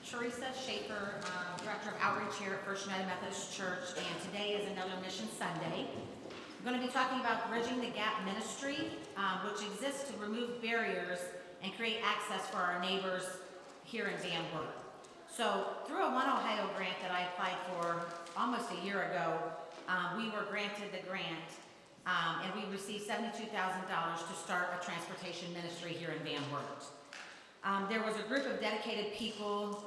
Teresa Shaffer, Director of Outreach here at First United Methodist Church, and today is another Mission Sunday. We're going to be talking about Bridging the Gap Ministry, which exists to remove barriers and create access for our neighbors here in Van Wert. So through a OneOhio grant that I applied for almost a year ago, we were granted the grant, and we received $72,000 to start a transportation ministry here in Van Wert. There was a group of dedicated people,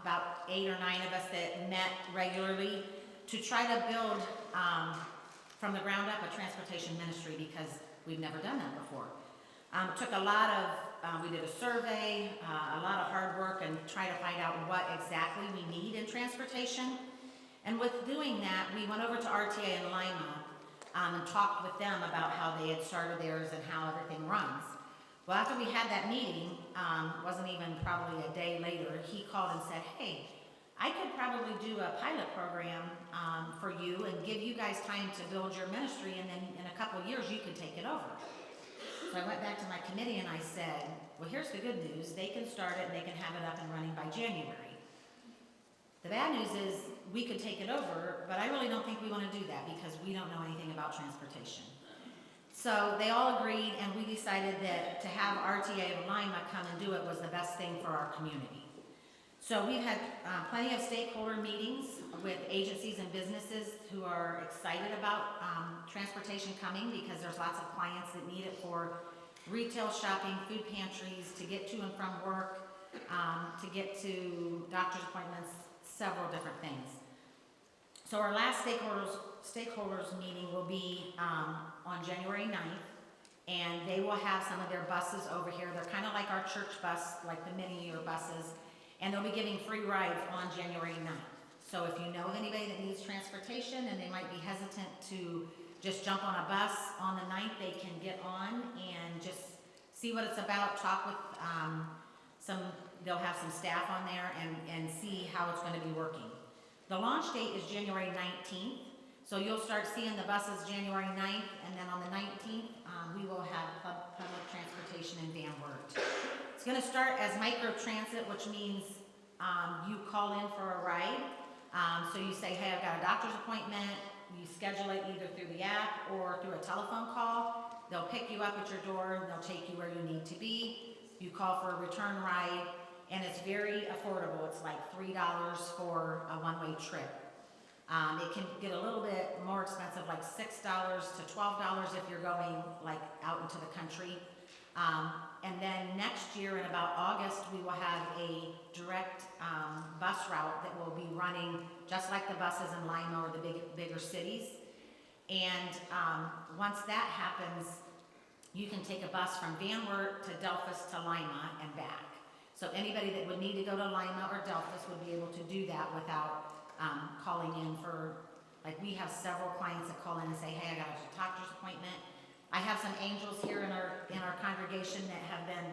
about 8 or 9 of us, that met regularly to try to build from the ground up a transportation ministry, because we've never done that before. It took a lot of, we did a survey, a lot of hard work, and try to find out what exactly we need in transportation. And with doing that, we went over to RTA of Lima and talked with them about how they had started theirs and how everything runs. Well, after we had that meeting, wasn't even probably a day later, he called and said, hey, I could probably do a pilot program for you and give you guys time to build your ministry, and then in a couple of years you can take it over. So I went back to my committee and I said, well, here's the good news. They can start it and they can have it up and running by January. The bad news is we could take it over, but I really don't think we want to do that because we don't know anything about transportation. So they all agreed, and we decided that to have RTA of Lima come and do it was the best thing for our community. So we've had plenty of stakeholder meetings with agencies and businesses who are excited about transportation coming, because there's lots of clients that need it for retail shopping, food pantries, to get to and from work, to get to doctor's appointments, several different things. So our last stakeholders meeting will be on January 9th, and they will have some of their buses over here. They're kind of like our church bus, like the mini-year buses, and they'll be giving free rides on January 9th. So if you know of anybody that needs transportation and they might be hesitant to just jump on a bus on the 9th, they can get on and just see what it's about, talk with they'll have some staff on there and see how it's going to be working. The launch date is January 19th, so you'll start seeing the buses January 9th, and then on the 19th, we will have public transportation in Van Wert. It's going to start as micro-transit, which means you call in for a ride. So you say, hey, I've got a doctor's appointment. You schedule it either through the app or through a telephone call. They'll pick you up at your door, and they'll take you where you need to be. You call for a return ride, and it's very affordable. It's like $3 for a one-way trip. It can get a little bit more expensive, like $6 to $12 if you're going like out into the country. And then next year in about August, we will have a direct bus route that will be running just like the buses in Lima or the bigger cities. And once that happens, you can take a bus from Van Wert to Delphos to Lima and back. So anybody that would need to go to Lima or Delphos would be able to do that without calling in for, like, we have several clients that call in and say, hey, I got a doctor's appointment. I have some angels here in our congregation that have been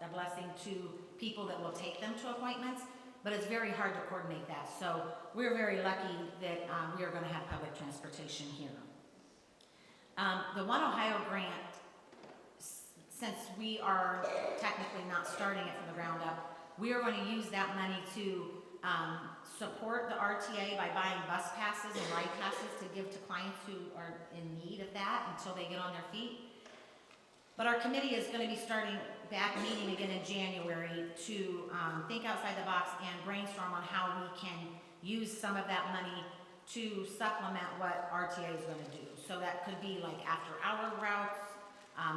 a blessing to people that will take them to appointments, but it's very hard to coordinate that. So we're very lucky that we are going to have public transportation here. The OneOhio grant, since we are technically not starting it from the ground up, we are going to use that money to support the RTA by buying bus passes and ride passes to give to clients who are in need of that until they get on their feet. But our committee is going to be starting back meeting again in January to think outside the box and brainstorm on how we can use some of that money to supplement what RTA is going to do. So that could be like after-hour routes.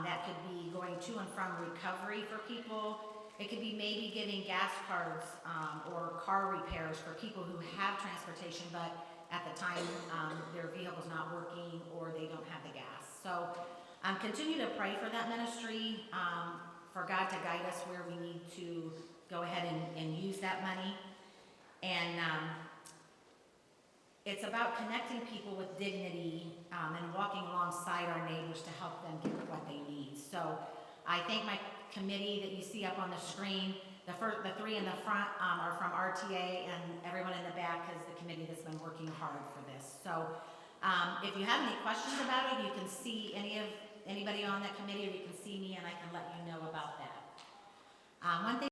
That could be going to and from recovery for people. It could be maybe giving gas cards or car repairs for people who have transportation, but at the time their vehicle's not working or they don't have the gas. So continue to pray for that ministry, for God to guide us where we need to go ahead and use that money. And it's about connecting people with dignity and walking alongside our neighbors to help them get what they need. So I thank my committee that you see up on the screen. The 3 in the front are from RTA, and everyone in the back is the committee that's been working hard for this. So if you have any questions about it, you can see anybody on that committee, or you can see me and I can let you know about that. One thing